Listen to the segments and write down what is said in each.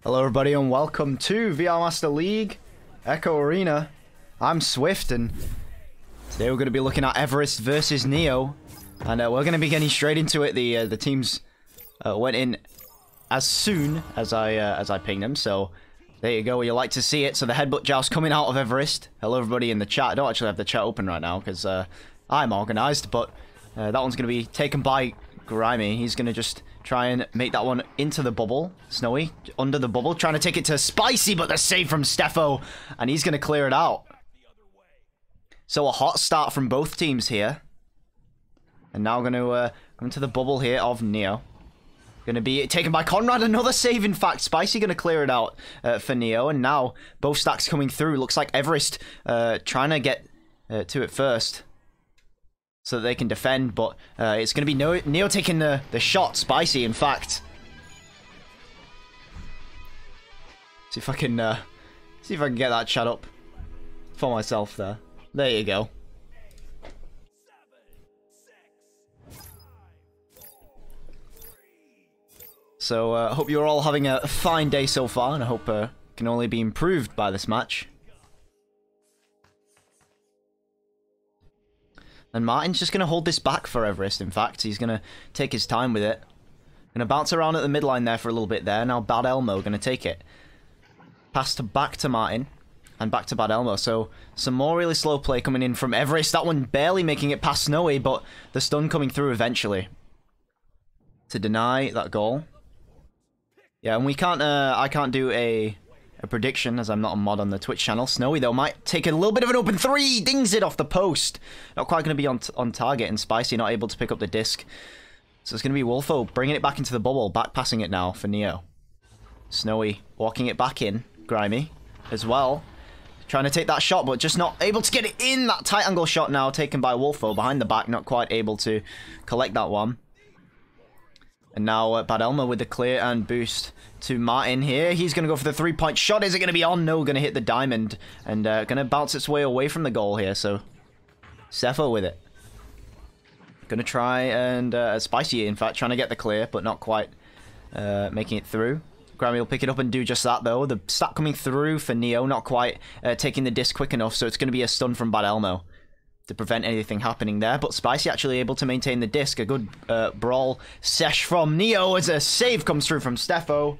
Hello everybody and welcome to VR Master League Echo Arena. I'm Swift and today we're going to be looking at Everest versus Neo, and we're going to be getting straight into it. The teams went in as soon as I pinged them, so there you go. You like to see it. So the headbutt joust coming out of Everest. Hello everybody in the chat. I don't actually have the chat open right now because I'm organized, but that one's going to be taken by Grimy. He's going to just try and make that one into the bubble. Snowy under the bubble, trying to take it to Spicy, but the save from Steffo, and he's going to clear it out. So a hot start from both teams here. And now going to come to the bubble here of Neo. Going to be taken by Conrad. Another save, in fact. Spicy going to clear it out for Neo. And now both stacks coming through. Looks like Everest trying to get to it first, so that they can defend, but it's going to be Neo taking the shot. Spicy, in fact. See if I can get that chat up for myself there. There you go. So I hope you're all having a fine day so far, and I hope can only be improved by this match. And Martin's just going to hold this back for Everest, in fact. He's going to take his time with it. Going to bounce around at the midline there for a little bit there. Now Bad Elmo going to take it. Pass back to Martin. And back to Bad Elmo. So some more really slow play coming in from Everest. That one barely making it past Snowy, but the stun coming through eventually to deny that goal. Yeah, and we can't. I can't do a prediction as I'm not a mod on the Twitch channel. Snowy though might take a little bit of an open three, dings it off the post. Not quite going to be on target, and Spicy not able to pick up the disc. So it's going to be Wolfo bringing it back into the bubble, back passing it now for Neo. Snowy walking it back in, Grimy as well, trying to take that shot but just not able to get it in. That tight angle shot now taken by Wolfo behind the back, not quite able to collect that one. And now Bad Elmo with the clear and boost to Martin here. He's going to go for the three-point shot. Is it going to be on? No, going to hit the diamond. And going to bounce its way away from the goal here. So, Cepho with it. Going to try and... Spicy, in fact, trying to get the clear, but not quite making it through. Grammy will pick it up and do just that, though. The stack coming through for Neo, not quite taking the disc quick enough. So, it's going to be a stun from Bad Elmo to prevent anything happening there, but Spicy actually able to maintain the disc. A good brawl sesh from Neo as a save comes through from Steffo.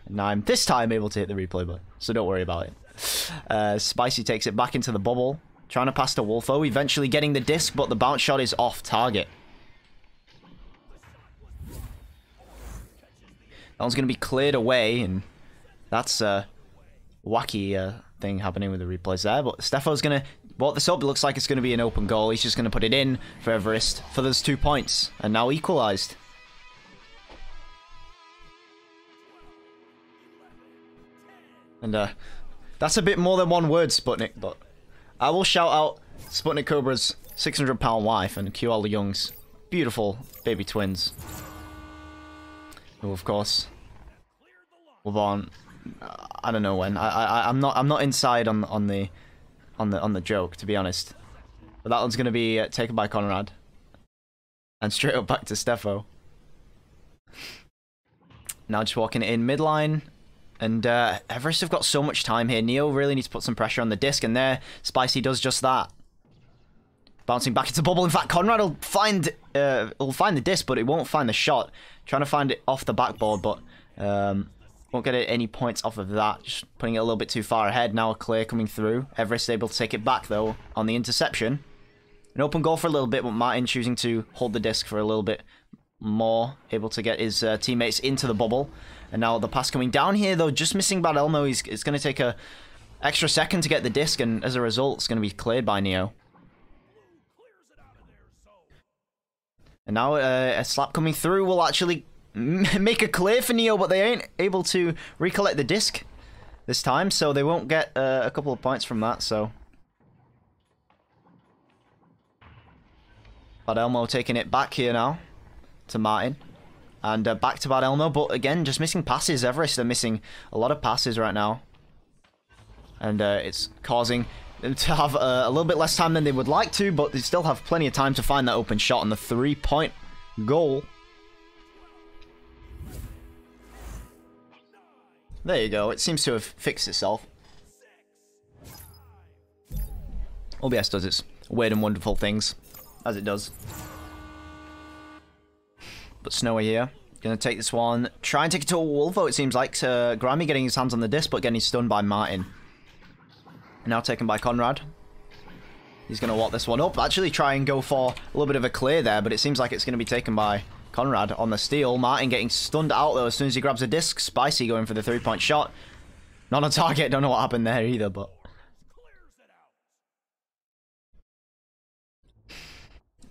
And I'm this time able to hit the replay button, so don't worry about it. Spicy takes it back into the bubble, trying to pass to Wolfo, eventually getting the disc, but the bounce shot is off target. That one's going to be cleared away, and that's a wacky thing happening with the replays there, but Steffo's going to bought this up. It looks like it's going to be an open goal. He's just going to put it in for Everest for those 2 points. And now equalized. And that's a bit more than one word, Sputnik, but I will shout out Sputnik Cobra's 600-pound wife and QL Young's beautiful baby twins, who of course were born I don't know when. I'm not inside on the joke, to be honest. But that one's going to be taken by Conrad. And straight up back to Steffo. Now just walking it in midline. And Everest have got so much time here. Neo really needs to put some pressure on the disc. And there, Spicy does just that. Bouncing back into bubble. In fact, Conrad will find the disc, but it won't find the shot. Trying to find it off the backboard, but won't get any points off of that. Just putting it a little bit too far ahead. Now a clear coming through. Everest able to take it back, though, on the interception. An open goal for a little bit, but Martin choosing to hold the disc for a little bit more. Able to get his teammates into the bubble. And now the pass coming down here, though, just missing Bad Elmo. It's going to take a extra second to get the disc, and as a result, it's going to be cleared by Neo. And now a slap coming through will actually make a clear for Neo, but they ain't able to recollect the disc this time, so they won't get a couple of points from that. So Bad Elmo taking it back here now to Martin, and back to Bad Elmo, but again just missing passes. Everest are missing a lot of passes right now, and it's causing them to have a little bit less time than they would like to, but they still have plenty of time to find that open shot and the 3-point goal. There you go. It seems to have fixed itself. OBS does its weird and wonderful things, as it does. But Snowy here. Gonna take this one. Try and take it to a Wolvo, it seems like. Grimy getting his hands on the disc, but getting stunned by Martin. Now taken by Conrad. He's gonna walk this one up. Actually try and go for a little bit of a clear there, but it seems like it's gonna be taken by Conrad on the steal. Martin getting stunned out though as soon as he grabs a disc. Spicy going for the 3-point shot. Not on target. Don't know what happened there either, but...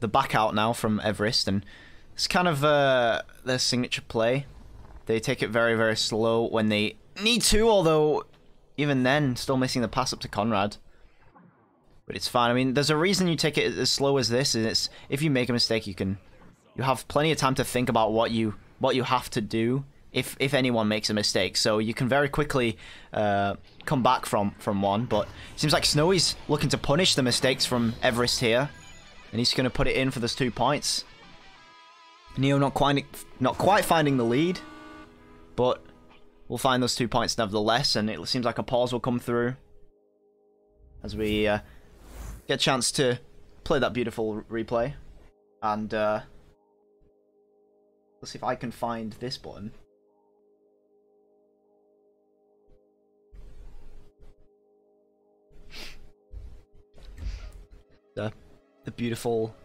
The back out now from Everest, and it's kind of their signature play. They take it very, very slow when they need to, although even then, still missing the pass up to Conrad. But it's fine. I mean, there's a reason you take it as slow as this, and it's if you make a mistake, you have plenty of time to think about what you have to do if anyone makes a mistake. So you can very quickly come back from one. But it seems like Snowy's looking to punish the mistakes from Everest here. And he's going to put it in for those 2 points. Neo not quite finding the lead, but we'll find those 2 points nevertheless. And it seems like a pause will come through as we get a chance to play that beautiful replay. And let's see if I can find this button. The beautiful...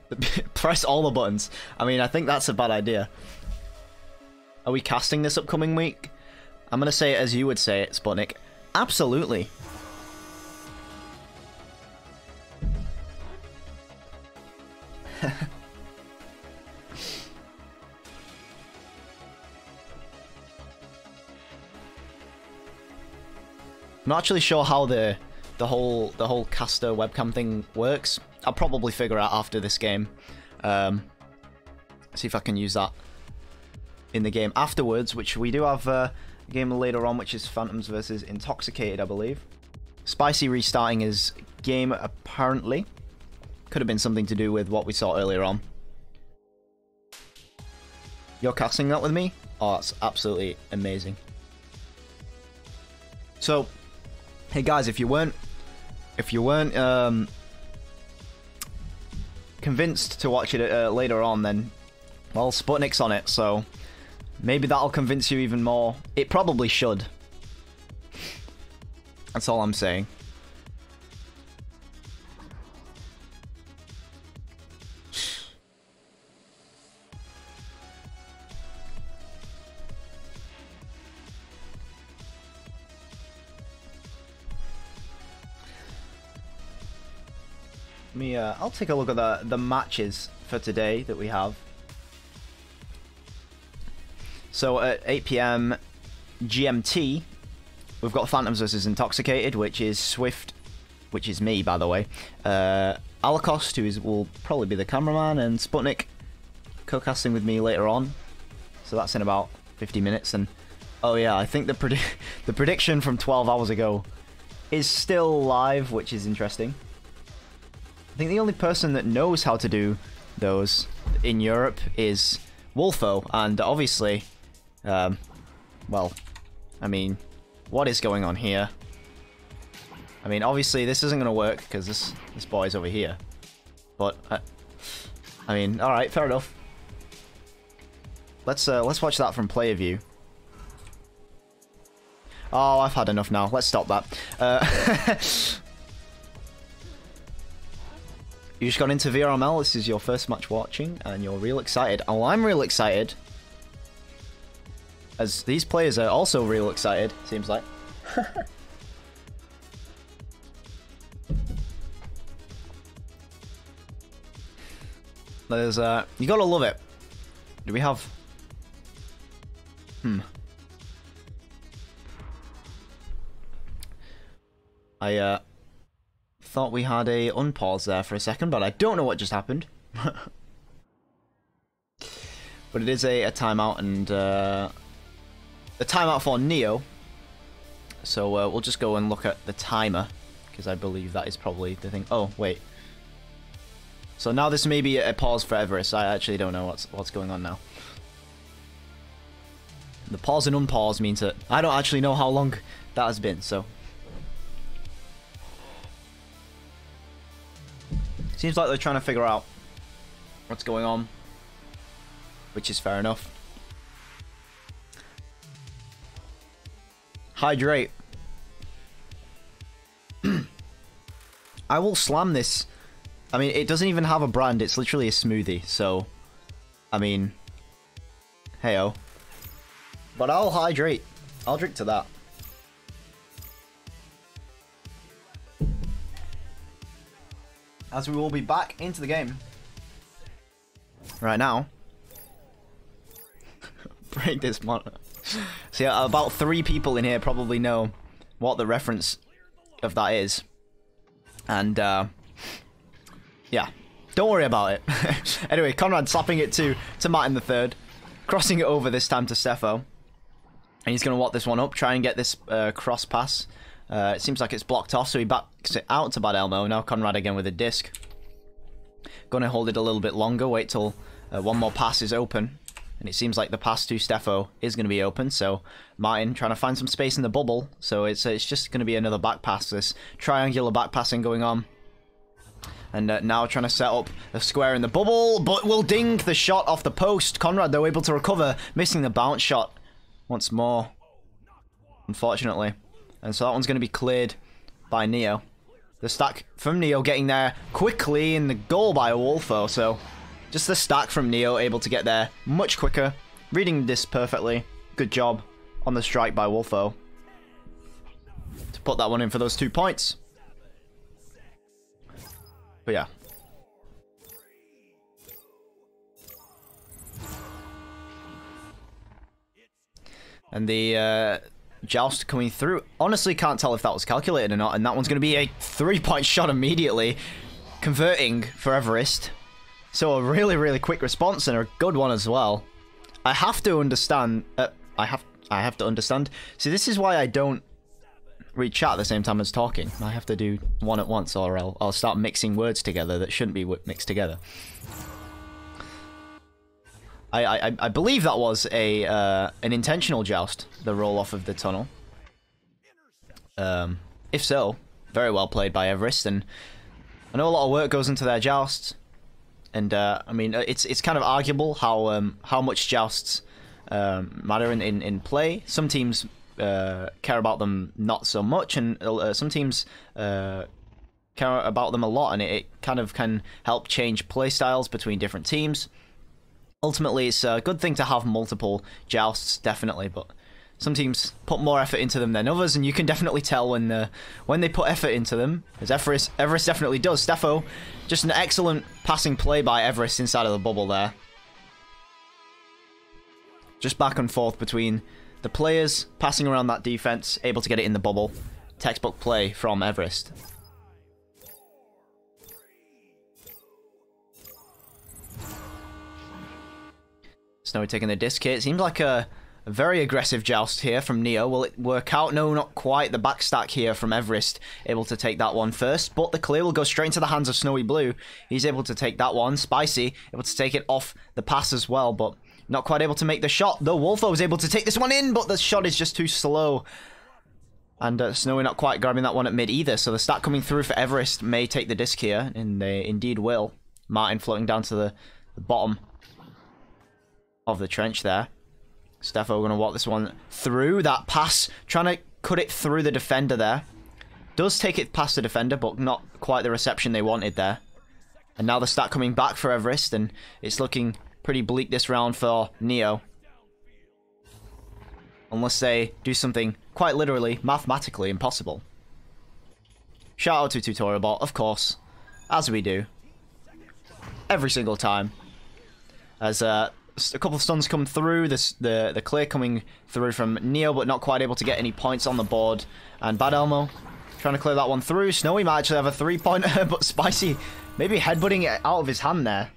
press all the buttons. I mean, I think that's a bad idea. Are we casting this upcoming week? I'm going to say it as you would say it, Sputnik. Absolutely. I'm not actually sure how the whole caster webcam thing works. I'll probably figure out after this game. See if I can use that in the game afterwards, which we do have a game later on, which is Phantoms versus Intoxicated, I believe. Spicy restarting his game, apparently. Could have been something to do with what we saw earlier on. You're casting that with me? Oh, that's absolutely amazing. So, hey guys, if you weren't convinced to watch it later on, then, well, Sputnik's on it, so maybe that'll convince you even more. It probably should. That's all I'm saying. I'll take a look at the matches for today that we have. So at 8 PM GMT, we've got Phantoms versus Intoxicated, which is Swift, which is me, by the way. Alacost, who will probably be the cameraman, and Sputnik co-casting with me later on. So that's in about 50 minutes. And oh yeah, I think the prediction from 12 hours ago is still live, which is interesting. I think the only person that knows how to do those in Europe is Wolfo, and obviously, well, I mean, what is going on here? I mean, obviously this isn't going to work because this boy's over here. But I mean, all right, fair enough. Let's watch that from player view. Oh, I've had enough now. Let's stop that. You just got into VRML, this is your first match watching, and you're real excited. Oh, I'm real excited. As these players are also real excited, seems like. There's, you gotta love it. Do we have... I, thought we had a unpause there for a second, but I don't know what just happened. But it is a timeout, and a timeout for Neo. So we'll just go and look at the timer, because I believe that is probably the thing. Oh, wait. So now this may be a pause for Everest. I actually don't know what's going on now. The pause and unpause means that I don't actually know how long that has been, so. Seems like they're trying to figure out what's going on, which is fair enough. Hydrate. I will slam this. I mean, it doesn't even have a brand. It's literally a smoothie. So, I mean, heyo. But I'll hydrate. I'll drink to that. As we will be back into the game. Right now. Break this monitor. So yeah, about 3 people in here probably know what the reference of that is. And, yeah. Don't worry about it. Anyway, Conrad slapping it to Martin III. Crossing it over this time to Steffo. And he's going to walk this one up, try and get this cross pass. It seems like it's blocked off, so he backs it out to Bad Elmo. Now Conrad again with a disc. Going to hold it a little bit longer, wait till one more pass is open. And it seems like the pass to Steffo is going to be open, so Martin trying to find some space in the bubble. So it's just going to be another back pass, this triangular back passing going on. And now trying to set up a square in the bubble, but will ding the shot off the post. Conrad, though, able to recover, missing the bounce shot once more, unfortunately. And so that one's going to be cleared by Neo. The stack from Neo getting there quickly in the goal by Wolfo, so just the stack from Neo able to get there much quicker. Reading this perfectly. Good job on the strike by Wolfo to put that one in for those 2 points. But yeah. And the joust coming through. Honestly, can't tell if that was calculated or not. And that one's going to be a 3-point shot immediately. Converting for Everest. So a really, really quick response and a good one as well. I have to understand. I have to understand. See, this is why I don't read chat at the same time as talking. I have to do one at once, or I'll start mixing words together that shouldn't be mixed together. I believe that was an intentional joust, the roll off of the tunnel. If so, very well played by Everest, and I know a lot of work goes into their jousts. And I mean, it's kind of arguable how much jousts matter in play. Some teams care about them not so much, and some teams care about them a lot, and it kind of can help change play styles between different teams. Ultimately, it's a good thing to have multiple jousts, definitely, but some teams put more effort into them than others, and you can definitely tell when they put effort into them, as Everest definitely does. Steffo, just an excellent passing play by Everest inside of the bubble there. Just back and forth between the players, passing around that defense, able to get it in the bubble. Textbook play from Everest. Snowy taking the disc here. It seems like a very aggressive joust here from Neo. Will it work out? No, not quite. The back stack here from Everest, able to take that one first. But the clear will go straight into the hands of Snowy Blue. He's able to take that one. Spicy, able to take it off the pass as well, but not quite able to make the shot. Though Wolfo was able to take this one in, but the shot is just too slow. And Snowy not quite grabbing that one at mid either. So the stack coming through for Everest may take the disc here, and they indeed will. Martin floating down to the bottom of the trench there. Steffo going to walk this one through. That pass, trying to cut it through the defender there. Does take it past the defender, but not quite the reception they wanted there. And now the stack coming back for Everest, and it's looking pretty bleak this round for Neo. Unless they do something quite literally, mathematically impossible. Shout out to Tutorial Bot, of course, as we do. Every single time. As a couple of stuns come through, the clear coming through from Neo, but not quite able to get any points on the board. And Bad Elmo trying to clear that one through. Snowy might actually have a 3-pointer, but Spicy maybe headbutting it out of his hand there.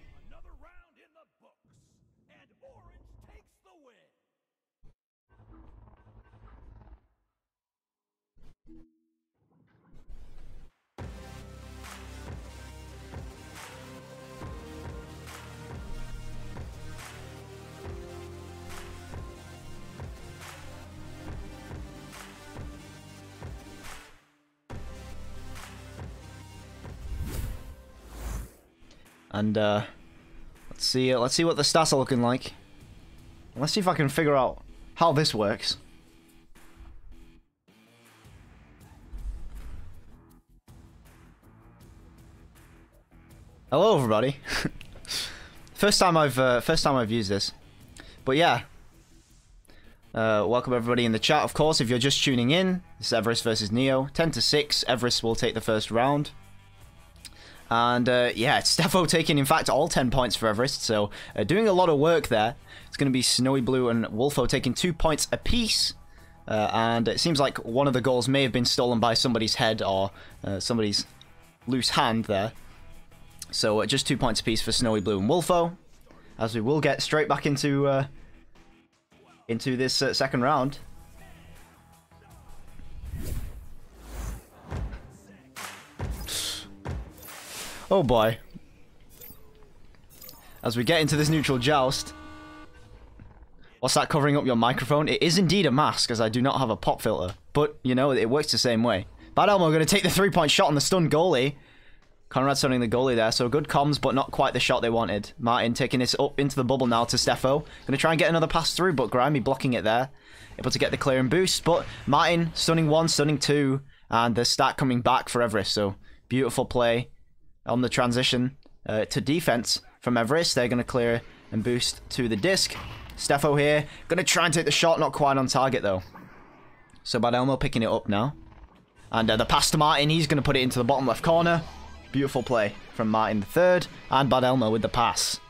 And let's see what the stats are looking like. Let's see if I can figure out how this works. Hello, everybody. first time I've used this, but yeah. Welcome everybody in the chat. Of course, if you're just tuning in, this is Everest versus Neo. 10-6. Everest will take the first round. And yeah, it's Steffo taking, in fact, all 10 points for Everest. So doing a lot of work there. It's going to be Snowy Blue and Wolfo taking 2 points apiece. And it seems like one of the goals may have been stolen by somebody's head or somebody's loose hand there. So just 2 points apiece for Snowy Blue and Wolfo, as we will get straight back into this second round. Oh boy. As we get into this neutral joust. What's that covering up your microphone? It is indeed a mask, as I do not have a pop filter. But, you know, it works the same way. Bad Elmo going to take the 3-point shot on the stunned goalie. Conrad stunning the goalie there, so good comms, but not quite the shot they wanted. Martin taking this up into the bubble now to Steffo. Going to try and get another pass through, but Grimy blocking it there. Able to get the clear and boost, but Martin stunning 1, stunning 2, and the stat coming back for Everest. So beautiful play on the transition to defense from Everest. They're going to clear and boost to the disc. Steffo here, going to try and take the shot, not quite on target though. So Bad Elmo picking it up now. And the pass to Martin, he's going to put it into the bottom left corner. Beautiful play from Martin the third, and Bad Elmo with the pass.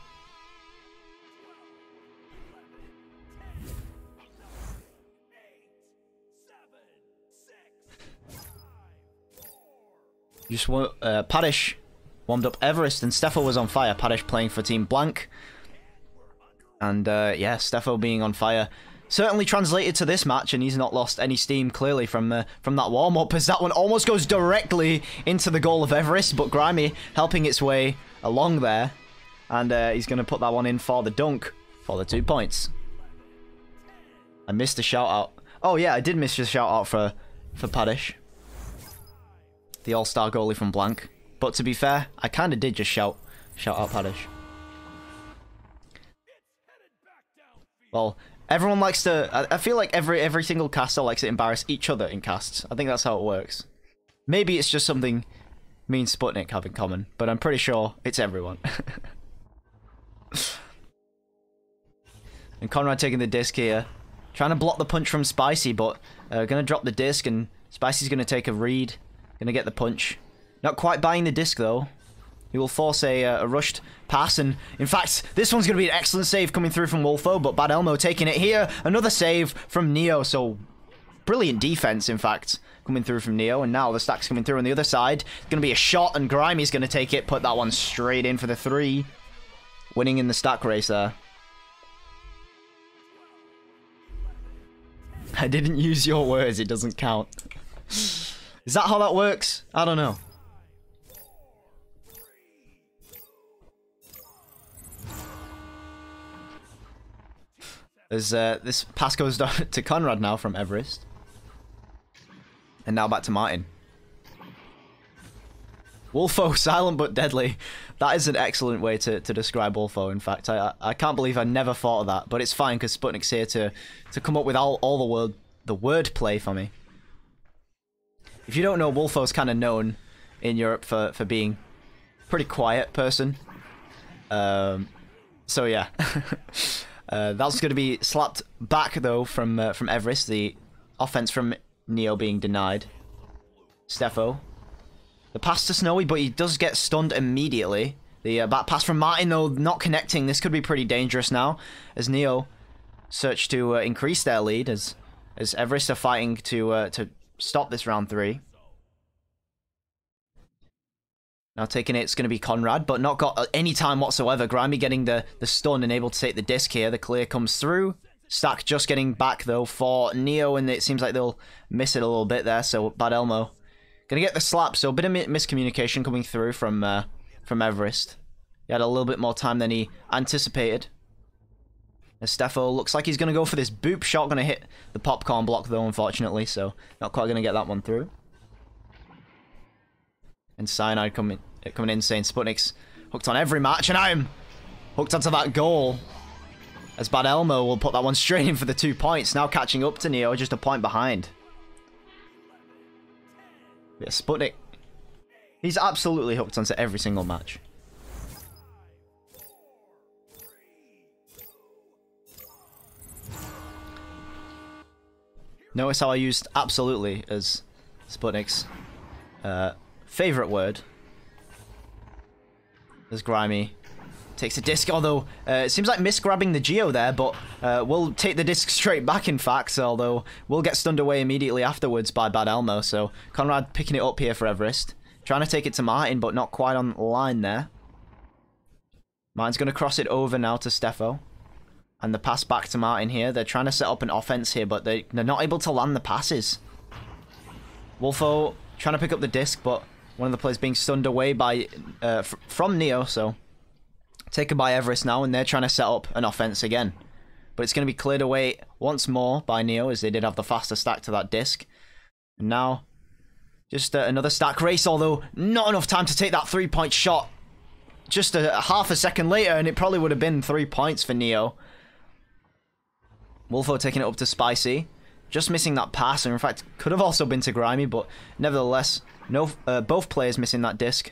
Just Padish warmed up Everest, and Steffo was on fire. Padish playing for Team Blank. And yeah, Steffo being on fire certainly translated to this match, and he's not lost any steam clearly from that warm-up, as that one almost goes directly into the goal of Everest, but Grimy helping its way along there, and he's going to put that one in for the dunk for the 2 points. I missed a shout-out. Oh yeah, I did miss a shout-out for Padish, the all-star goalie from Blank, but to be fair, I kind of did just shout out Padish. Well, everyone likes to... I feel like every single caster likes to embarrass each other in casts. I think that's how it works. Maybe it's just something me and Sputnik have in common, but I'm pretty sure it's everyone. And Conrad taking the disc here. Trying to block the punch from Spicy, but going to drop the disc, and Spicy's going to take a read. Going to get the punch. Not quite buying the disc, though. He will force a rushed pass, and in fact, this one's going to be an excellent save coming through from Wolfo, but Bad Elmo taking it here. Another save from Neo, so brilliant defense, in fact, coming through from Neo, and now the stack's coming through on the other side. It's going to be a shot, and Grimy's going to take it, put that one straight in for the 3. Winning in the stack race there. I didn't use your words, it doesn't count. Is that how that works? I don't know. As this pass goes down to Conrad now from Everest. And now back to Martin. Wolfo, silent but deadly. That is an excellent way to describe Wolfo, in fact. I can't believe I never thought of that, but it's fine because Sputnik's here to come up with all the word play for me. If you don't know, Wolfo's kind of known in Europe for being a pretty quiet person. So yeah. That's going to be slapped back, though, from Everest. The offense from Neo being denied. Steffo. The pass to Snowy, but he does get stunned immediately. The back pass from Martin, though, not connecting. This could be pretty dangerous now, as Neo search to increase their lead, as Everest are fighting to stop this round 3. Now taking it's going to be Conrad, but not got any time whatsoever. Grimy getting the stun and able to take the disc here. The clear comes through. Stack just getting back, though, for Neo, and it seems like they'll miss it a little bit there, so Bad Elmo going to get the slap. So a bit of miscommunication coming through from Everest. He had a little bit more time than he anticipated. As Steffo looks like he's going to go for this boop shot. Going to hit the popcorn block, though, unfortunately, so not quite going to get that one through. And Cyanide coming in saying Sputnik's hooked on every match, and I am hooked onto that goal. As Bad Elmo will put that one straight in for the 2 points. Now catching up to Neo, just a point behind. Yeah, Sputnik. He's absolutely hooked onto every single match. Notice how I used absolutely as Sputnik's favourite word. As Grimy takes the disc, although it seems like misgrabbing the Geo there, but we'll take the disc straight back, in fact, although we'll get stunned away immediately afterwards by Bad Elmo. So Conrad picking it up here for Everest. Trying to take it to Martin, but not quite on the line there. Martin's going to cross it over now to Steffo. And the pass back to Martin here. They're trying to set up an offense here, but they're not able to land the passes. Wolfo trying to pick up the disc, but one of the players being stunned away by from Neo, so taken by Everest now, and they're trying to set up an offense again. But it's going to be cleared away once more by Neo, as they did have the faster stack to that disc. And now, just another stack race, although not enough time to take that 3-point shot. Just a half a second later, and it probably would have been 3 points for Neo. Wolfo taking it up to Spicy. Just missing that pass, and in fact, could have also been to Grimy, but nevertheless, both players missing that disc.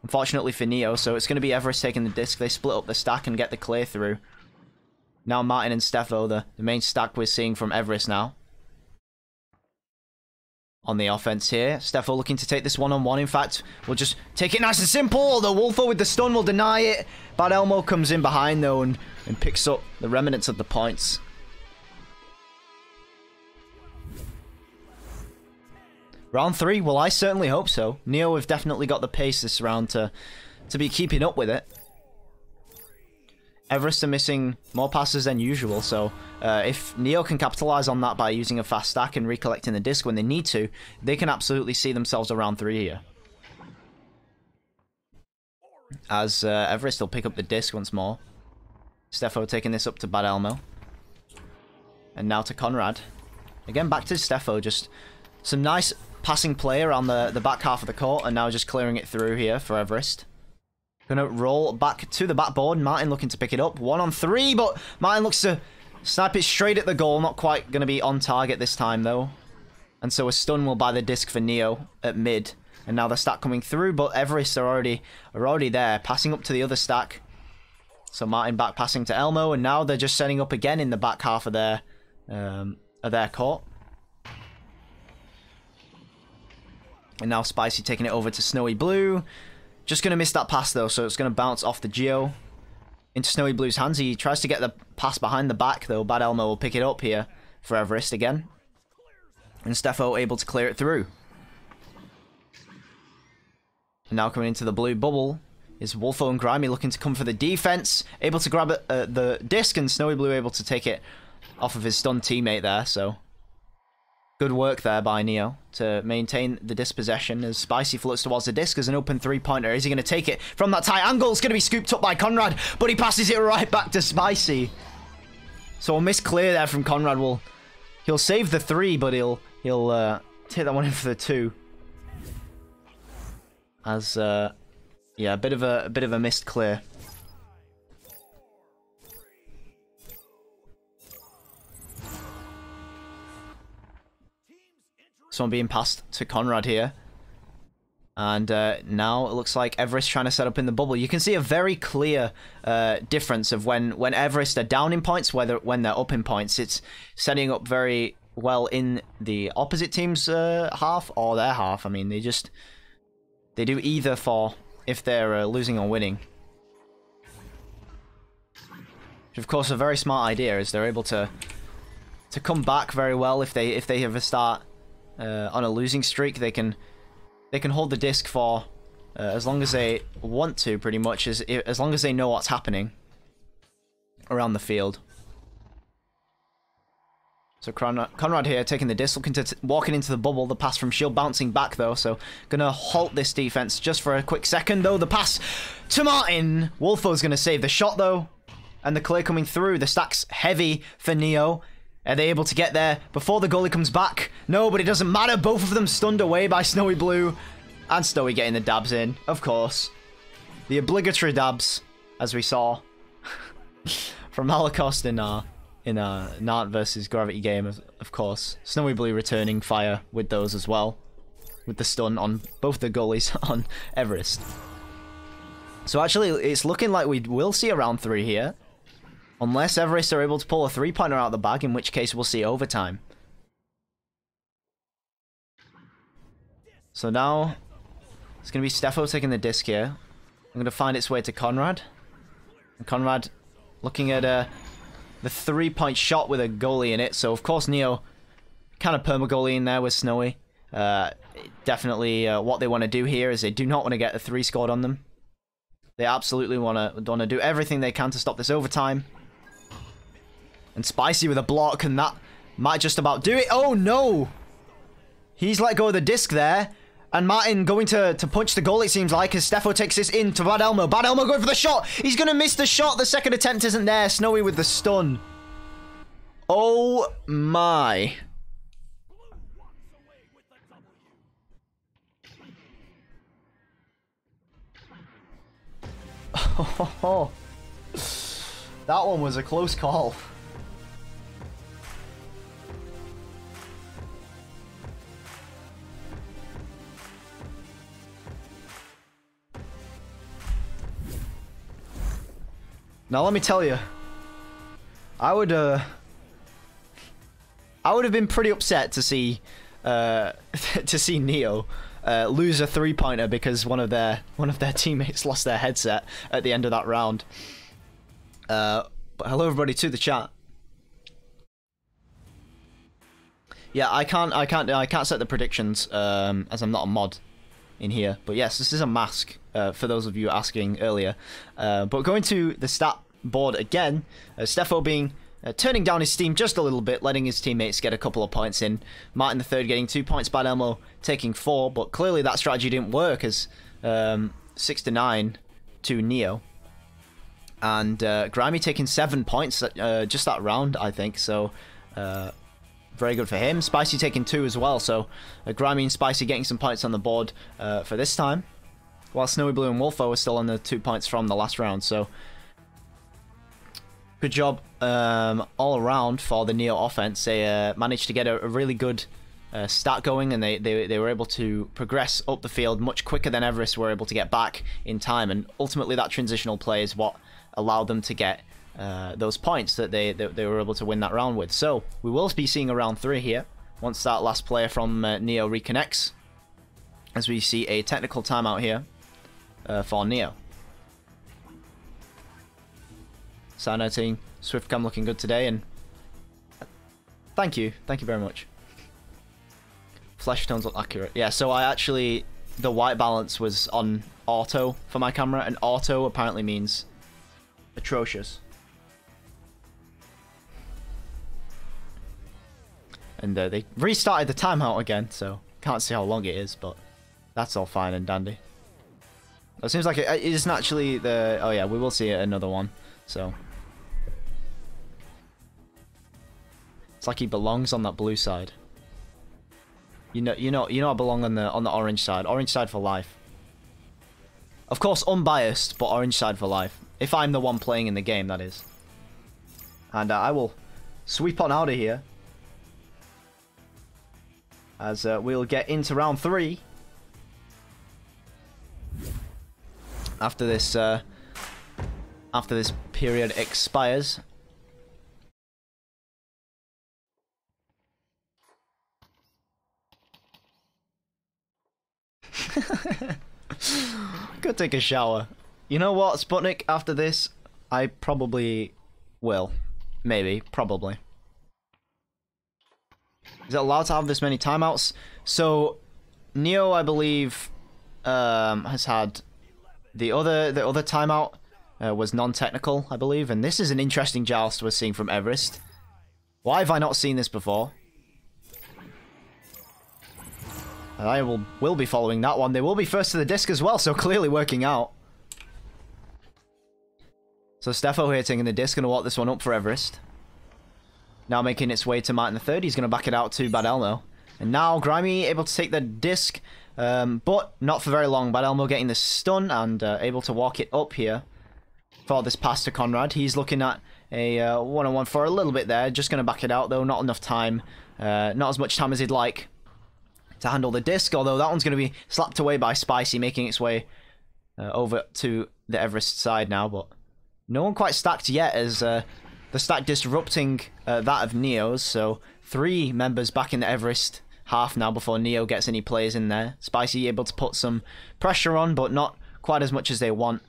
Unfortunately for Neo, so it's going to be Everest taking the disc. They split up the stack and get the clear through. Now Martin and Steffo, the main stack we're seeing from Everest now. On the offense here, Steffo looking to take this one-on-one. In fact, we'll just take it nice and simple, although Wolfo with the stun will deny it. Bad Elmo comes in behind, though, and picks up the remnants of the points. Round 3, well, I certainly hope so. Neo have definitely got the pace this round to be keeping up with it. Everest are missing more passes than usual, so if Neo can capitalize on that by using a fast stack and recollecting the disc when they need to, they can absolutely see themselves a round 3 here. As Everest will pick up the disc once more. Steffo taking this up to Bad Elmo. And now to Conrad. Again, back to Steffo, just some nice passing play around the back half of the court, and now just clearing it through here for Everest. Gonna roll back to the backboard. Martin looking to pick it up. 1-on-3, but Martin looks to snipe it straight at the goal. Not quite gonna be on target this time, though. And so a stun will buy the disc for Neo at mid. And now the stack coming through, but Everest are already there, passing up to the other stack. So Martin back passing to Elmo, and now they're just setting up again in the back half of their court. And now Spicy taking it over to Snowy Blue. Just going to miss that pass, though, so it's going to bounce off the Geo into Snowy Blue's hands. He tries to get the pass behind the back, though. Bad Elmo will pick it up here for Everest again. And Steffo able to clear it through. And now coming into the blue bubble is Wolfo and Grimy looking to come for the defense. Able to grab the disc, and Snowy Blue able to take it off of his stunned teammate there, so good work there by Neo to maintain the dispossession as Spicy floats towards the disc as an open 3-pointer. Is he going to take it from that tight angle? It's going to be scooped up by Conrad, but he passes it right back to Spicy. So a miss clear there from Conrad. He'll save the 3, but he'll take that one in for the 2. As yeah, a bit of a missed clear. Someone being passed to Conrad here. And now it looks like Everest trying to set up in the bubble. You can see a very clear difference of when Everest are down in points, when they're up in points. It's setting up very well in the opposite team's half or their half. I mean, they do either for if they're losing or winning. Which, of course, a very smart idea, is they're able to come back very well if they have a start on a losing streak. They can hold the disc for as long as they want to, pretty much, as long as they know what's happening around the field. So Conrad here taking the disc, looking to walking into the bubble. The pass from Shield bouncing back, though, so gonna halt this defense just for a quick second, though. The pass to Martin. Wolfo's gonna save the shot, though, and the clear coming through. The stack's heavy for Neo. Are they able to get there before the goalie comes back? No, but it doesn't matter. Both of them stunned away by Snowy Blue. And Snowy getting the dabs in, of course. The obligatory dabs, as we saw from Holocaust in Nart versus Gravity game, of course. Snowy Blue returning fire with those as well, with the stun on both the goalies on Everest. So actually, it's looking like we will see a round 3 here, unless Everest are able to pull a 3-pointer out of the bag, in which case we'll see overtime. So now it's going to be Steffo taking the disc here. I'm going to find its way to Conrad. And Conrad looking at the 3-point shot with a goalie in it. So, of course, Neo kind of perma-goalie in there with Snowy. Definitely what they want to do here is they do not want to get a 3 scored on them. They absolutely want to do everything they can to stop this overtime. And Spicy with a block, and that might just about do it. Oh, no! He's let go of the disc there. And Martin going to punch the goal, it seems like, as Steffo takes this in to Bad Elmo. Bad Elmo going for the shot. He's going to miss the shot. The second attempt isn't there. Snowy with the stun. Oh, my. Oh, that one was a close call. Now let me tell you, I would have been pretty upset to see Neo lose a 3-pointer because one of their teammates lost their headset at the end of that round. But hello everybody to the chat. Yeah, I can't set the predictions as I'm not a mod in here. But yes, this is a mask for those of you asking earlier. But going to the stat board again, Steffo being turning down his steam just a little bit, letting his teammates get a couple of points in. Martin the third getting 2 points, Bad Elmo taking 4, but clearly that strategy didn't work as 6-9 to Neo. And Grimy taking 7 points just that round, I think, so very good for him. Spicy taking 2 as well, so Grimy and Spicy getting some points on the board for this time, while Snowy Blue and Wolfo are still on the 2 points from the last round, so good job all around for the Neo offense. They managed to get a really good stat going, and they were able to progress up the field much quicker than Everest were able to get back in time, and ultimately that transitional play is what allowed them to get those points that they were able to win that round with. So we will be seeing a round 3 here once that last player from Neo reconnects, as we see a technical timeout here for Neo. Sano team, Swiftcam looking good today, and thank you very much. Flesh tones look accurate. Yeah, so the white balance was on auto for my camera, and auto apparently means atrocious. And they restarted the timeout again, so can't see how long it is, but that's all fine and dandy. It seems like it isn't actually the... Oh yeah, we will see another one, so... It's like he belongs on that blue side. You know I belong on the orange side. Orange side for life. Of course, unbiased, but orange side for life. If I'm the one playing in the game, that is. And I will sweep on out of here, as we'll get into round 3 after this period expires. Go take a shower. You know what, Sputnik, after this, I probably will. Maybe. Probably. Is it allowed to have this many timeouts? So, Neo, I believe, has had the other timeout was non-technical, I believe, and this is an interesting joust we're seeing from Everest. Why have I not seen this before? And I will be following that one. They will be first to the disc as well, so clearly working out. So Steffo here taking the disc, going to walk this one up for Everest. Now making its way to Martin the third. He's going to back it out to Bad Elmo. And now Grimy able to take the disc but not for very long. Bad Elmo getting the stun and able to walk it up here for this pass to Conrad. He's looking at a one-on-one for a little bit there. Just going to back it out, though. Not enough time. Not as much time as he'd like to handle the disc, although that one's going to be slapped away by Spicy, making its way over to the Everest side now, but no one quite stacked yet, as the stack disrupting that of Neo's, so 3 members back in the Everest half now before Neo gets any players in there. Spicy able to put some pressure on, but not quite as much as they want,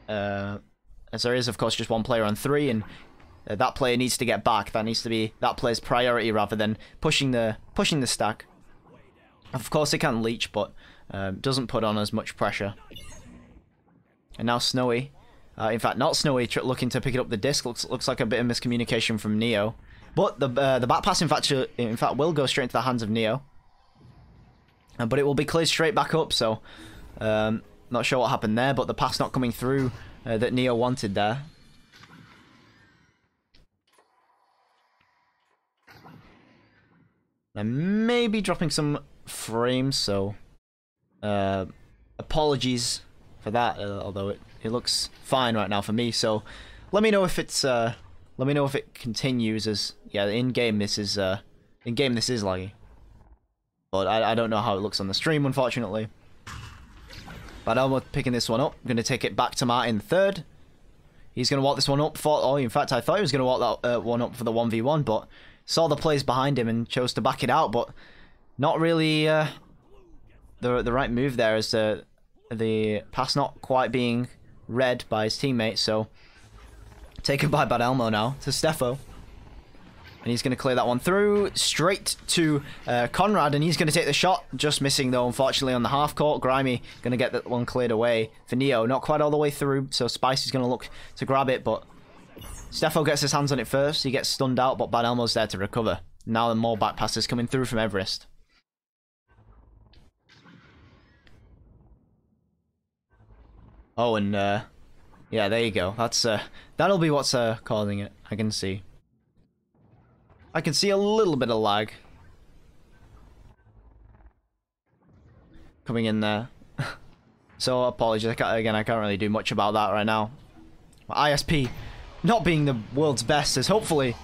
as there is, of course, just 1 player on 3, and that player needs to get back. That needs to be that player's priority rather than pushing the stack. Of course, it can leech, but doesn't put on as much pressure. And now Snowy, in fact, not Snowy, looking to pick it up the disc. Looks like a bit of miscommunication from Neo, but the back pass, in fact, will go straight into the hands of Neo. But it will be cleared straight back up. So, not sure what happened there, but the pass not coming through that Neo wanted there. And maybe dropping some frames, so apologies for that, although it looks fine right now for me. So let me know if it's let me know if it continues, as yeah, in game this is laggy, but I don't know how it looks on the stream, unfortunately. But Elmo picking this one up, going to take it back to Martin third. He's going to walk this one up for, oh, in fact, I thought he was going to walk that one up for the 1v1, but saw the plays behind him and chose to back it out, but not really the right move there, as the pass not quite being read by his teammates. So taken by Bad Elmo now to Steffo, and he's going to clear that one through straight to Conrad, and he's going to take the shot, just missing though, unfortunately, on the half court. Grimy going to get that one cleared away for Neo, not quite all the way through, so Spicy's going to look to grab it, but Steffo gets his hands on it first. He gets stunned out, but Bad Elmo's there to recover. Now the more back passes coming through from Everest. Oh, and yeah, there you go. That's that'll be what's causing it. I can see a little bit of lag coming in there. So apologies. I can't really do much about that right now. My ISP not being the world's best, as hopefully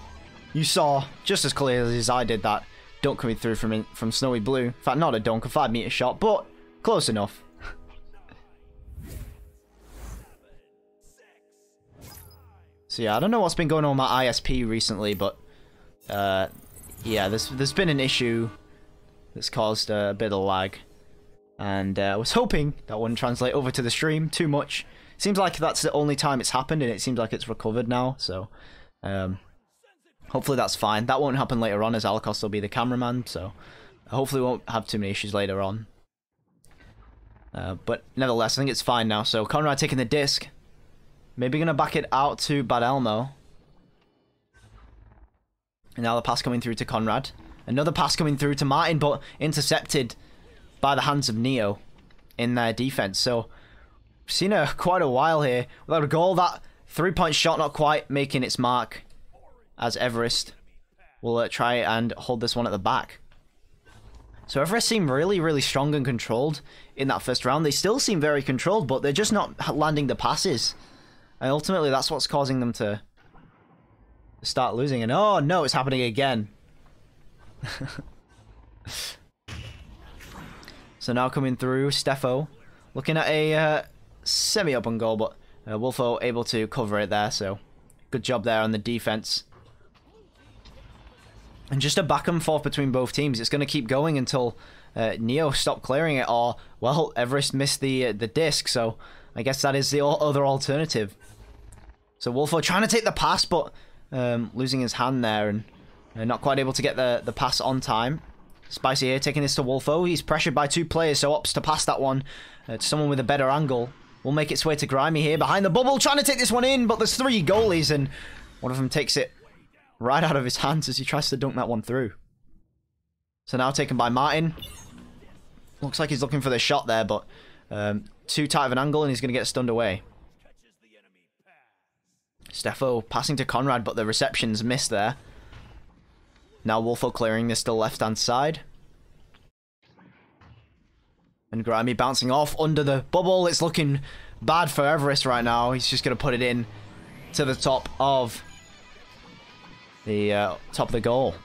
you saw just as clearly as I did that dunk coming through from Snowy Blue. In fact, not a dunk, a 5-meter shot, but close enough. So yeah, I don't know what's been going on with my ISP recently, but yeah, there's been an issue that's caused a bit of lag, and I was hoping that wouldn't translate over to the stream too much. Seems like that's the only time it's happened, and it seems like it's recovered now, so hopefully that's fine. That won't happen later on, as Alakos will be the cameraman, so hopefully we won't have too many issues later on. But nevertheless, I think it's fine now. So Conrad taking the disc. Maybe going to back it out to Bad Elmo. And now the pass coming through to Conrad. Another pass coming through to Martin, but intercepted by the hands of Neo in their defense. So we've seen quite a while here without a goal. That 3-point shot not quite making its mark, as Everest will try and hold this one at the back. So Everest seem really, really strong and controlled in that first round. They still seem very controlled, but they're just not landing the passes. And ultimately, that's what's causing them to start losing. And oh no, it's happening again. So now coming through, Steffo looking at a semi-open goal, but Wolfo able to cover it there. So good job there on the defense. And just a back and forth between both teams. It's going to keep going until Neo stop clearing it, or well, Everest missed the disc. So I guess that is the other alternative. So Wolfo trying to take the pass, but losing his hand there, and not quite able to get the pass on time. Spicy here taking this to Wolfo. He's pressured by 2 players, so opts to pass that one to someone with a better angle. Will make its way to Grimy here behind the bubble, trying to take this one in, but there's 3 goalies, and one of them takes it right out of his hands as he tries to dunk that one through. So now taken by Martin. Looks like he's looking for the shot there, but too tight of an angle, and he's going to get stunned away. Steffo passing to Conrad, but the reception's missed there. Now Wolfo clearing this to the left-hand side. And Grimy bouncing off under the bubble. It's looking bad for Everest right now. He's just going to put it in to the top of the goal.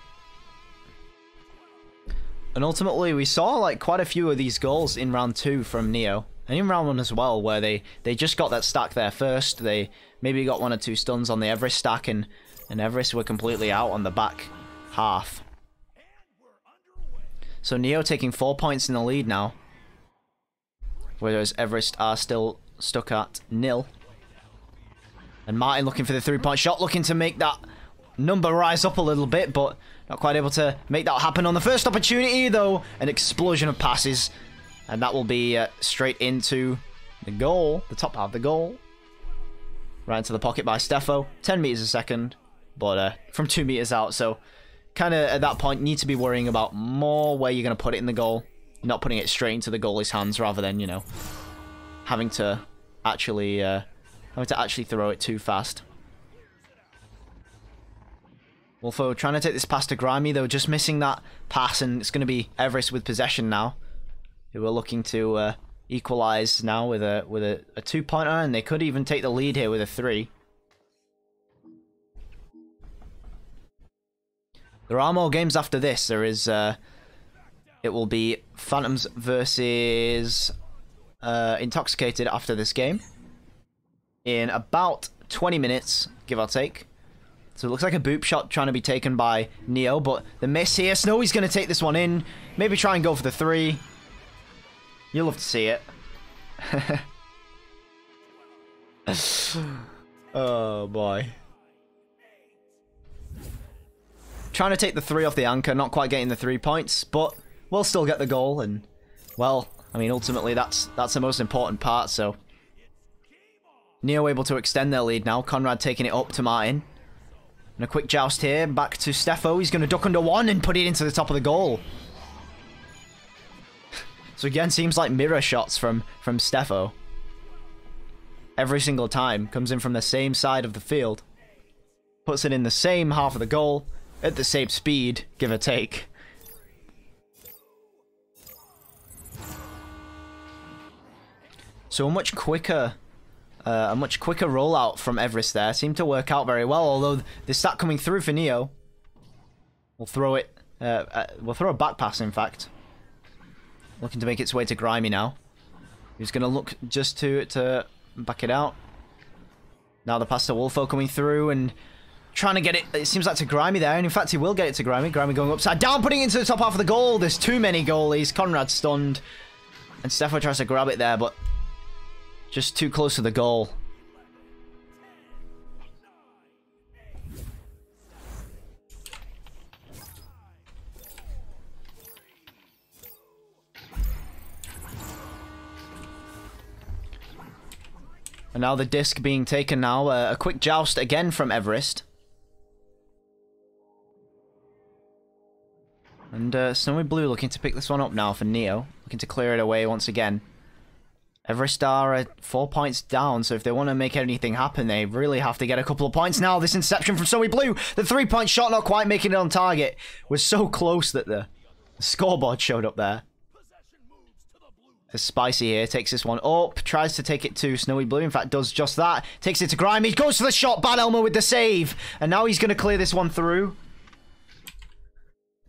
And ultimately, we saw like quite a few of these goals in round 2 from Neo. And in round 1 as well, where they just got that stack there first. They maybe got 1 or 2 stuns on the Everest stack, and Everest were completely out on the back half. So Neo taking 4 points in the lead now. Whereas Everest are still stuck at 0. And Martin looking for the 3-point shot, looking to make that number rise up a little bit, but not quite able to make that happen on the first opportunity, though. An explosion of passes, and that will be straight into the goal, the top half of the goal. Right into the pocket by Steffo, 10 meters a second, but from 2 meters out, so kind of at that point need to be worrying about more where you're going to put it in the goal, not putting it straight into the goalie's hands, rather than, you know, having to actually throw it too fast. Wolfo trying to take this pass to Grimy, though, just missing that pass, and it's going to be Everest with possession now, who are looking to equalize now with a 2-pointer, and they could even take the lead here with a 3. There are more games after this. There is it will be Phantoms versus Intoxicated after this game in about 20 minutes, give or take. So it looks like a boop shot trying to be taken by Neo, but the miss here. Snowy's going to take this one in. Maybe try and go for the 3. You'll love to see it. Oh, boy. Trying to take the 3 off the anchor, not quite getting the 3 points, but we'll still get the goal. And, well, I mean, ultimately, that's the most important part, so. Neo able to extend their lead now. Conrad taking it up to Martin. And a quick joust here, back to Steffo. He's going to duck under 1 and put it into the top of the goal. So again, seems like mirror shots from Steffo. Every single time. Comes in from the same side of the field. Puts it in the same half of the goal. At the same speed, give or take. So a much quicker rollout from Everest there. Seemed to work out very well, although the stat coming through for Neo. We'll throw it. We'll throw a back pass, in fact. Looking to make its way to Grimy now. He's going to look just to back it out. Now the pass to Wolfo coming through and trying to get it. It seems like to Grimy there, and in fact he will get it to Grimy. Grimy going upside down, putting it into the top half of the goal. There's too many goalies. Conrad stunned. And Steffo tries to grab it there, but just too close to the goal. And now the disc being taken now. A quick joust again from Everest. And Snowy Blue looking to pick this one up now for Neo. Looking to clear it away once again. Everest are 4 points down, so if they want to make anything happen, they really have to get a couple of points now. This interception from Snowy Blue. The 3-point shot not quite making it on target. Was so close that the scoreboard showed up there. Spicy here, takes this one up, tries to take it to Snowy Blue, in fact does just that, takes it to Grimy, goes for the shot, Bad Elmo with the save, and now he's going to clear this one through.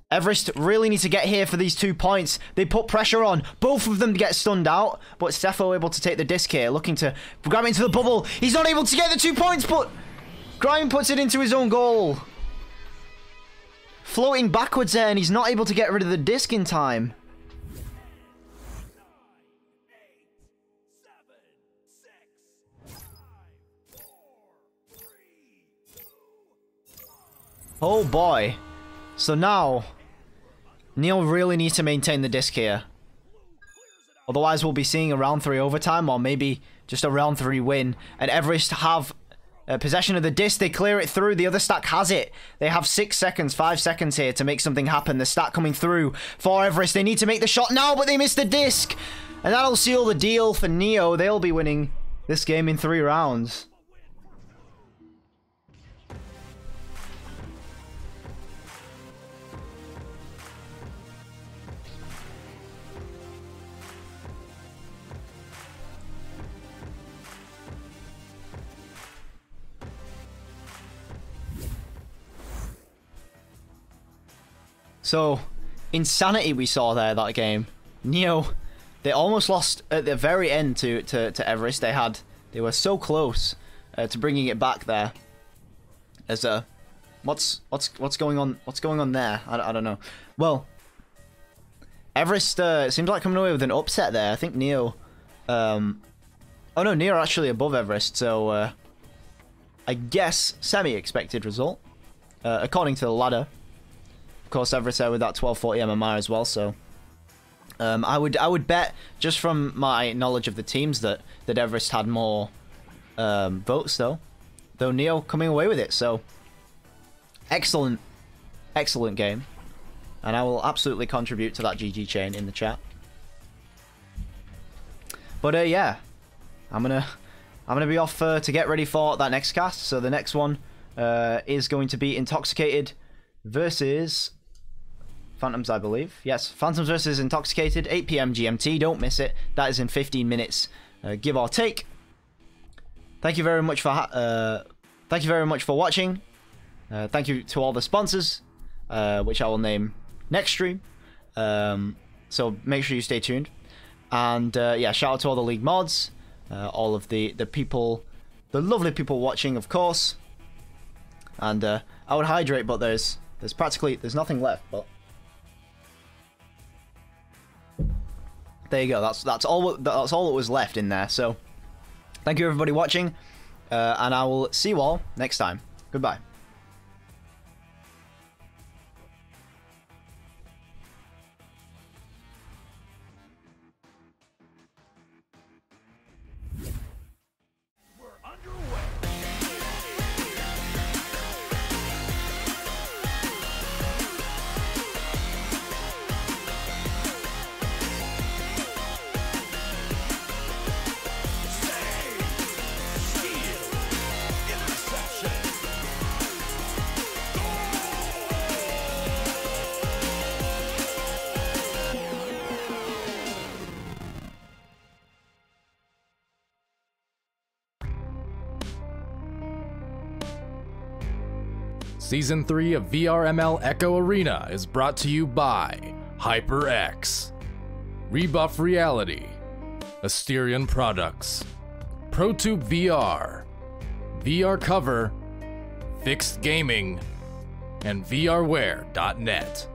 Everest really need to get here for these 2 points. They put pressure on, both of them get stunned out, but Steffo able to take the disc here, looking to grab it into the bubble. He's not able to get the 2 points, but Grimy puts it into his own goal. Floating backwards there, and he's not able to get rid of the disc in time. Oh boy. So now, Neil really needs to maintain the disc here. Otherwise we'll be seeing a round 3 overtime, or maybe just a round 3 win. And Everest have possession of the disc, they clear it through, the other stack has it. They have 6 seconds, 5 seconds here to make something happen. The stack coming through for Everest, they need to make the shot now, but they missed the disc. And that'll seal the deal for Neo. They'll be winning this game in 3 rounds. So, insanity we saw there that game. Neo, they almost lost at the very end to Everest. They were so close to bringing it back there. As what's going on? What's going on there? I don't know. Well, Everest seems like coming away with an upset there. I think Neo. Oh no, Neo are actually above Everest. So I guess semi-expected result according to the ladder. Of course, Everest there with that 1240 MMR as well. So I would bet, just from my knowledge of the teams, that Everest had more votes though Neo coming away with it. So excellent game, and I will absolutely contribute to that GG chain in the chat. But yeah, I'm gonna be off to get ready for that next cast. So the next one is going to be Intoxicated versus Phantoms, I believe. Yes, Phantoms versus Intoxicated, 8 PM GMT. Don't miss it. That is in 15 minutes, give or take. Thank you very much for watching. Thank you to all the sponsors, which I will name next stream. So make sure you stay tuned. And yeah, shout out to all the league mods, all of the people, the lovely people watching, of course. And I would hydrate, but there's nothing left. But there you go. That's all that was left in there. So thank you everybody watching, and I will see you all next time. Goodbye. Season 3 of VRML Echo Arena is brought to you by HyperX, Rebuff Reality, Asterion Products, ProTube VR, VR Cover, Fixed Gaming, and VRware.net.